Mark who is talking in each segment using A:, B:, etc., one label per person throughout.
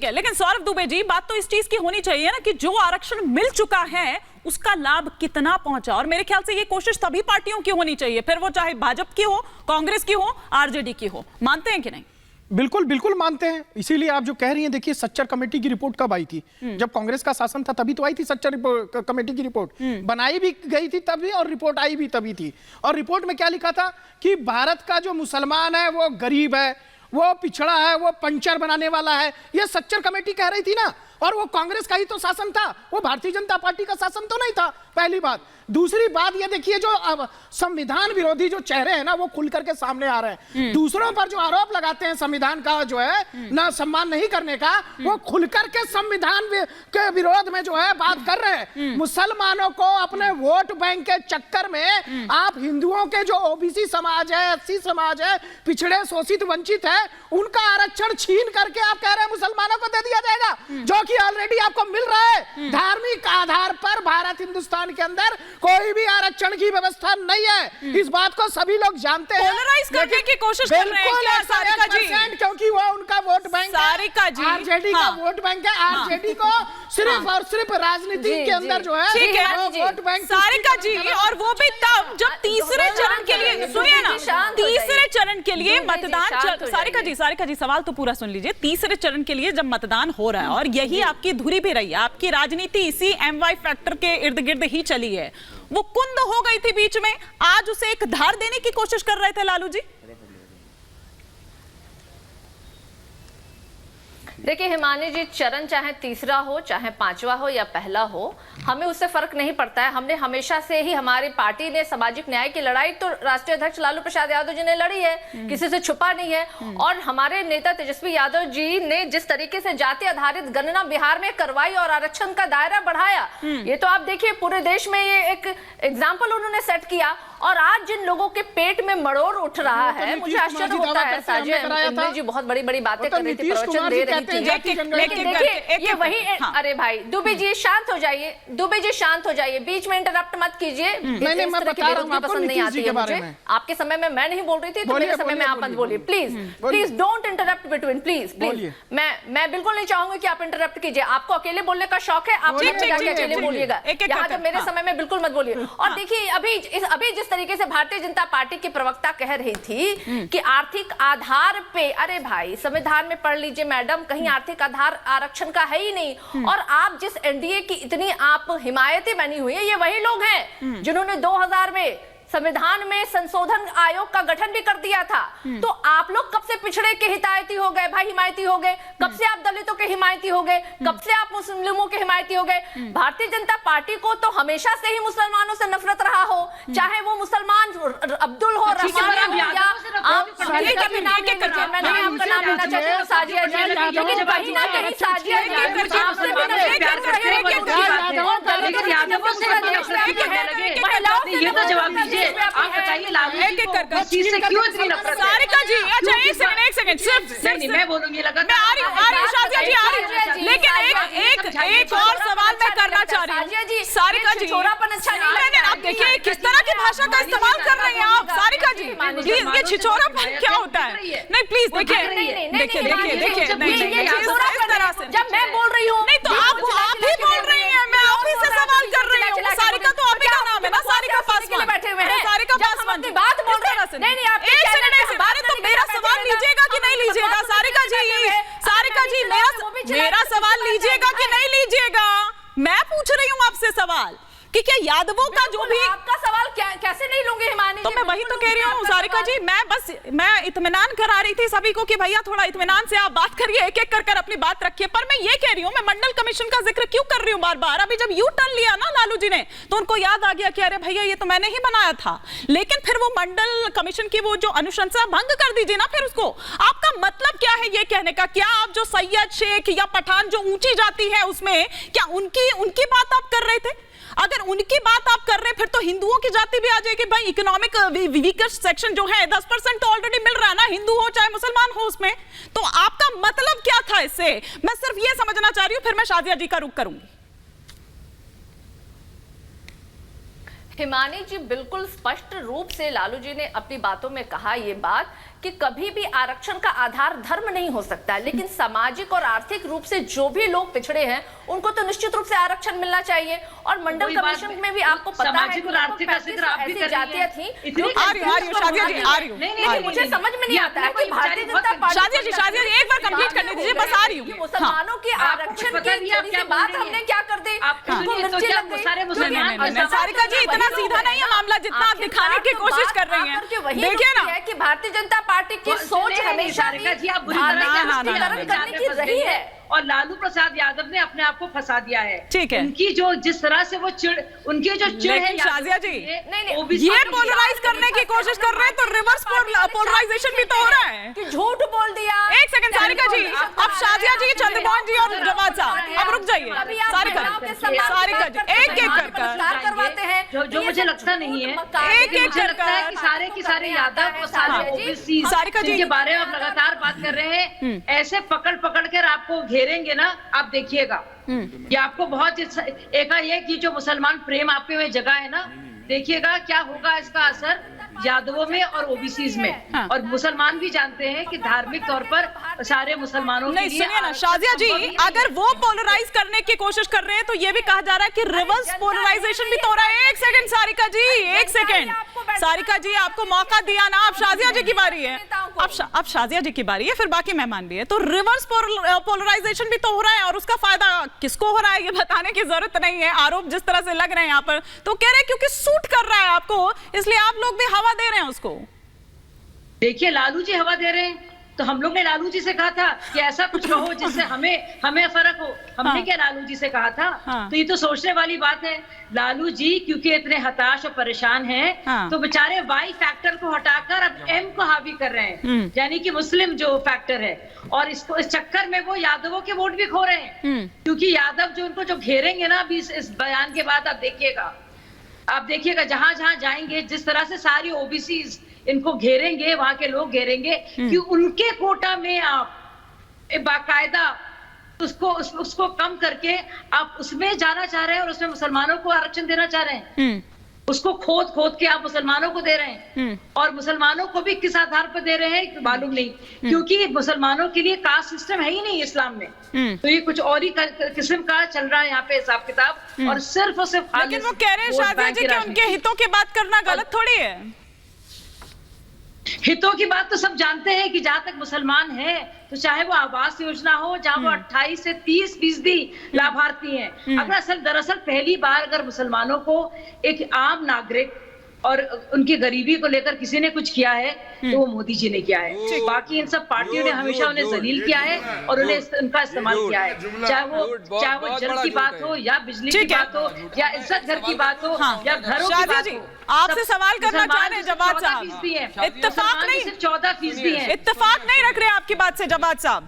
A: ठीक है, लेकिन सौरभ दुबे जी, बात तो इस चीज की होनी चाहिए ना कि जो आरक्षण मिल चुका है उसका लाभ कितना पहुंचा, और मेरे ख्याल से ये कोशिश सभी पार्टियों की होनी चाहिए, फिर वो चाहे भाजपा की हो, कांग्रेस की हो, आरजेडी की हो। मानते हैं कि नहीं?
B: बिल्कुल बिल्कुल मानते हैं। इसीलिए आप जो कह रही हैं, देखिए सच्चर कमेटी की रिपोर्ट कब आई थी? जब कांग्रेस का शासन था तभी तो आई थी सच्चर कमेटी की रिपोर्ट। बनाई भी गई थी तभी और रिपोर्ट आई भी तभी थी। और रिपोर्ट में क्या लिखा था कि भारत का जो मुसलमान है वो गरीब है, वो पिछड़ा है, वो पंचर बनाने वाला है। ये सच्चर कमेटी कह रही थी ना, और वो कांग्रेस का ही तो शासन था, वो भारतीय जनता पार्टी का शासन तो नहीं था। पहली बात। दूसरी बात ये देखिए, जो अब संविधान विरोधी जो चेहरे हैं ना वो खुल करके सामने आ रहे हैं। दूसरों पर जो आरोप लगाते हैं संविधान का जो है ना सम्मान नहीं करने का, वो खुल करके संविधान के विरोध में जो है बात कर रहे हैं। मुसलमानों को अपने वोट बैंक के चक्कर में आप हिंदुओं के जो ओबीसी समाज है, एससी समाज है, पिछड़े शोषित वंचित है, उनका आरक्षण छीन करके आप कह रहे हैं मुसलमानों को दे दिया जाएगा, जो कि ऑलरेडी आपको मिल रहा है। धार्मिक आधार पर भारत हिंदुस्तान के अंदर कोई भी आरक्षण की व्यवस्था नहीं है। इस बात को सभी लोग जानते हैं।
A: पोलराइज करने की कोशिश कर रहे हैं क्या सारिका जी?
B: क्योंकि वो उनका वोट बैंक है,
A: सारिका जी,
B: आरजेडी का वोट बैंक है। आरजेडी को सिर्फ और सिर्फ राजनीति के अंदर जो है वोट बैंक।
A: सारिका जी, और वो भी तब जब तीसरे चरण के लिए, सुनिए ना, तीसरे चरण के लिए मतदान। सारिका जी सवाल तो पूरा सुन लीजिए। तीसरे चरण के लिए जब मतदान हो रहा है, और यही आपकी धुरी भी रही है, आपकी राजनीति इसी MY फैक्टर के इर्द गिर्द ही चली है। वो कुंद हो गई थी बीच में, आज उसे एक धार देने की कोशिश कर रहे थे लालू जी।
C: देखिए हिमानी जी, चरण चाहे तीसरा हो, चाहे पांचवा हो या पहला हो, हमें उससे फर्क नहीं पड़ता है। हमने हमेशा से ही, हमारी पार्टी ने सामाजिक न्याय की लड़ाई तो राष्ट्रीय अध्यक्ष लालू प्रसाद यादव जी ने लड़ी है, किसी से छुपा नहीं है। और हमारे नेता तेजस्वी यादव जी ने जिस तरीके से जाति आधारित गणना बिहार में करवाई और आरक्षण का दायरा बढ़ाया, ये तो आप देखिए पूरे देश में ये एक एग्जाम्पल उन्होंने सेट किया। और आज जिन लोगों के पेट में मरोड़ उठ रहा है, मुझे आश्चर्य होता है। साजिया जी बहुत बड़ी बड़ी बातें कर रही थी, प्रवचन दे रही थी, लेकिन देखिए ये वही। अरे भाई दुबे जी शांत हो जाइए, दुबे जी शांत हो जाइए, बीच में इंटरप्ट मत कीजिए। पसंद नहीं आती है मुझे। आपके समय में मैं नहीं बोल रही थी, तो मेरे समय में आप मत बोलिए please. Please don't interrupt between, please please. मैं बिल्कुल नहीं चाहूंगी कि आप इंटरप्ट कीजिए। आपको अकेले बोलने का शौक है, आप अकेले बोलिएगा, यहाँ तो मेरे समय में बिल्कुल मत बोलिए। और देखिए अभी जिस तरीके से भारतीय जनता पार्टी की प्रवक्ता कह रही थी कि आर्थिक आधार पे, अरे भाई संविधान में पढ़ लीजिए मैडम, कहीं आर्थिक आधार आरक्षण का है ही नहीं। और आप जिस एनडीए की इतनी आप हिमायती बनी हुई है, ये वही लोग हैं जिन्होंने 2000 में संविधान में संशोधन आयोग का गठन भी कर दिया था। तो आप लोग कब से पिछड़े के हिमायती हो गए भाई, हिमायती हो गए? कब से आप दलितों के हिमायती हो गए? कब से आप मुस्लिमों के हिमायती हो गए? भारतीय जनता पार्टी को तो हमेशा से ही मुसलमानों से नफरत रहा हो, चाहे वो मुसलमान अब्दुल हो, रहमान हो, या आप आपका नाम लेना चाहते हो साजिया जी, लेकिन कहीं ना कहीं साजिया जी आपसे भी
D: आप बताइए लालू जी से क्यों इतनी नफरत?
A: सारिका जी अच्छा एक सेकंड सिर्फ मैं
D: बोलूंगी
A: मैं आ रही शाजिया जी आ रही, लेकिन एक और सवाल मैं करना चाह रही हूँ। सारिका जी
C: अच्छा नहीं,
A: आप देखिए किस तरह की भाषा का इस्तेमाल कर रहे हैं आप। सारिका जी प्लीज, ये छिछोरापन क्या होता है? नहीं प्लीज देखिए इस तरह से
C: जब मैं बोल रही हूँ
A: नहीं तो आप ही बोल रही हैं, मैं आप ही से सवाल कर रही हूँ। सारिका तो आप ही का नाम है ना, सारिका पासवान
C: बैठे हुए हैं,
A: सारिका पासवान
C: अपनी बात बोल रहे हैं। नहीं आप
A: एक सेकंड, तो मेरा सवाल लीजिएगा कि नहीं लीजिएगा? सारिका जी मेरा सवाल लीजिएगा कि नहीं लीजिएगा? मैं पूछ रही हूँ आपसे सवाल कि क्या यादवों का जो भी,
C: आपका सवाल कैसे नहीं लूंगी हिमानी?
A: तो मैं वही तो कह रही हूँ सारिका जी, मैं इत्मीनान करा रही थी सभी को कि भैया थोड़ा इत्मीनान से आप बात करिए, एक एक कर अपनी बात रखिए। पर मैं ये कह रही हूँ, मैं मंडल कमीशन का जिक्र क्यों कर रही हूँ बार बार? अभी जब यू टर्न लिया ना लालू जी ने, तो उनको याद आ गया कि अरे भैया ये तो मैंने ही बनाया था। लेकिन फिर वो मंडल कमीशन की वो जो अनुशंसा भंग कर दीजिए ना फिर उसको। आपका मतलब क्या है ये कहने का? क्या आप जो सैयद शेख या पठान जो ऊंची जाति है उसमें, क्या उनकी बात आप कर रहे थे? अगर उनकी बात आप कर रहे हैं फिर तो हिंदुओं की जाति भी आ जाएगी भाई। इकोनॉमिक वीकर सेक्शन जो है 10% तो ऑलरेडी मिल रहा है ना, हिंदू हो चाहे मुसलमान हो उसमें। तो आपका मतलब क्या था इससे? मैं सिर्फ ये समझना चाह रही हूं, फिर मैं शाजिया जी का रुख करूंगी।
C: हिमानी जी, बिल्कुल स्पष्ट रूप से लालू जी ने अपनी बातों में कहा ये बात कि कभी भी आरक्षण का आधार धर्म नहीं हो सकता, लेकिन सामाजिक और आर्थिक रूप से जो भी लोग पिछड़े हैं उनको तो निश्चित रूप से आरक्षण मिलना चाहिए। और मंडल कमीशन में भी आपको पता है कि
D: आर्थिक का जिक्र आप भी कर
C: जातियां थी। मुझे समझ में नहीं आता है कि भारतीय जनता पार्टी,
A: शादिया जी एक बार कंप्लीट करने दीजिए, बस आ रही हूँ।
C: मुसलमानों के आरक्षण की बात हमने क्या कर दी,
A: सारिका जी इतना सीधा नहीं है मामला जितना आप दिखाने की कोशिश कर रही हैं। देखिए ना
C: कि भारतीय जनता पार्टी की सोच हमेशा करने की रही है
D: और लालू प्रसाद यादव ने अपने आप को फंसा दिया है।
A: ठीक है,
D: उनकी जो जिस तरह से वो उनकी जो चिड़ है
A: शाजिया जी, ये पोलराइज करने की कोशिश कर रहे हैं तो रिवर्स पोलराइजेशन भी तो हो रहा है
C: कि झूठ बोल दिया।
A: एक सेकंड सारिका जी, अब शाजिया जी, चंद्रमोहन जी और जवाद साहब अब रुक जाइए। सारिका जी एक एक कर
C: करवाते हैं
D: जो मुझे लगता नहीं है,
A: एक एक
D: मुझे लगता है कि सारे के सारे यादव और सारे ओबीसी जिनके बारे में आप लगातार बात कर रहे हैं, ऐसे पकड़ पकड़ कर आपको घेरेंगे ना, आप देखिएगा। ये आपको बहुत एकाएक ये जो मुसलमान प्रेम आपके में जगह है ना, देखिएगा क्या होगा इसका असर यादवों में और ओबीसीज में। और मुसलमान भी जानते हैं कि धार्मिक तौर पर सारे मुसलमानों
A: नहीं, सुनिए ना शाजिया जी, अगर वो पोलराइज करने की कोशिश कर रहे हैं तो ये भी कहा जा रहा है कि रिवर्स पोलराइजेशन भी तो हो रहा है। एक सेकंड सारिका जी, एक सेकंड सारिका जी, आपको मौका दिया ना, अब शाजिया जी की बारी है। अब शाजिया जी की बारी है, फिर बाकी मेहमान भी है। तो रिवर्स पोलराइजेशन भी तो हो रहा है और उसका फायदा किसको हो रहा है ये बताने की जरूरत नहीं है। आरोप जिस तरह से लग रहे हैं यहाँ पर, तो कह रहे हैं क्योंकि सूट कर रहा है आपको, इसलिए आप लोग भी हवा दे रहे हैं उसको।
D: देखिए लालू जी हवा दे रहे हैं, तो हम लोग ने लालू जी से कहा था कि ऐसा कुछ कहो जिससे हमें फर्क हो। हमने क्या लालू जी से कहा था? तो ये तो सोचने वाली बात है। लालू जी क्योंकि इतने हताश और परेशान हैं, तो बेचारे वाई फैक्टर को हटाकर अब एम को हावी कर रहे हैं, यानी कि मुस्लिम जो फैक्टर है। और इसको इस चक्कर में वो यादवों के वोट भी खो रहे हैं, क्योंकि यादव जो उनको जो घेरेंगे ना अभी इस बयान के बाद, आप देखिएगा जहां जहां जाएंगे, जिस तरह से सारी ओबीसी इनको घेरेंगे, वहां के लोग घेरेंगे कि उनके कोटा में आप बाकायदा उसको कम करके आप उसमें जाना चाह रहे हैं और उसमें मुसलमानों को आरक्षण देना चाह रहे हैं। उसको खोद के आप मुसलमानों को दे रहे हैं, और मुसलमानों को भी किस आधार पर दे रहे हैं मालूम नहीं, क्योंकि मुसलमानों के लिए कास्ट सिस्टम है ही नहीं इस्लाम में। तो ये कुछ और ही किस्म का चल रहा है यहाँ पे हिसाब किताब, और सिर्फ और सिर्फ।
A: लेकिन वो कह रहे हैं शादिया जी कि उनके हितों की बात करना गलत थोड़ी है।
D: हितों की बात तो सब जानते हैं कि जहां तक मुसलमान हैं, तो चाहे वो आवास योजना हो, जहां वो 28 से 30% लाभार्थी हैं। अगर दरअसल पहली बार अगर मुसलमानों को एक आम नागरिक और उनकी गरीबी को लेकर किसी ने कुछ किया है, तो वो मोदी जी ने किया है। बाकी इन सब पार्टियों ने हमेशा उन्हें जलील किया है और उन्हें उनका इस्तेमाल किया है, चाहे वो जल की बात हो या बिजली की बात हो या इज्जत घर की बात हो या घरों की बात हो।
A: आपसे सवाल करना चाह रहे हैं जवाद साहब, इत्तेफाक नहीं,
D: सिर्फ 14% है।
A: इत्तेफाक नहीं रख रहे हैं आपकी बात से जवाद साहब।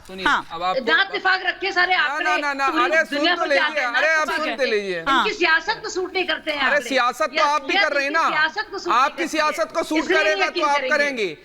D: इत्तेफाक रखे सारे आंकड़े,
E: अरे सुनते लीजिए,
D: इनकी सियासत को सूट नहीं करते हैं।
E: अरे सियासत तो आप भी कर रहे हैं ना, आपकी सियासत को सूट करेगा तो आप करेंगे।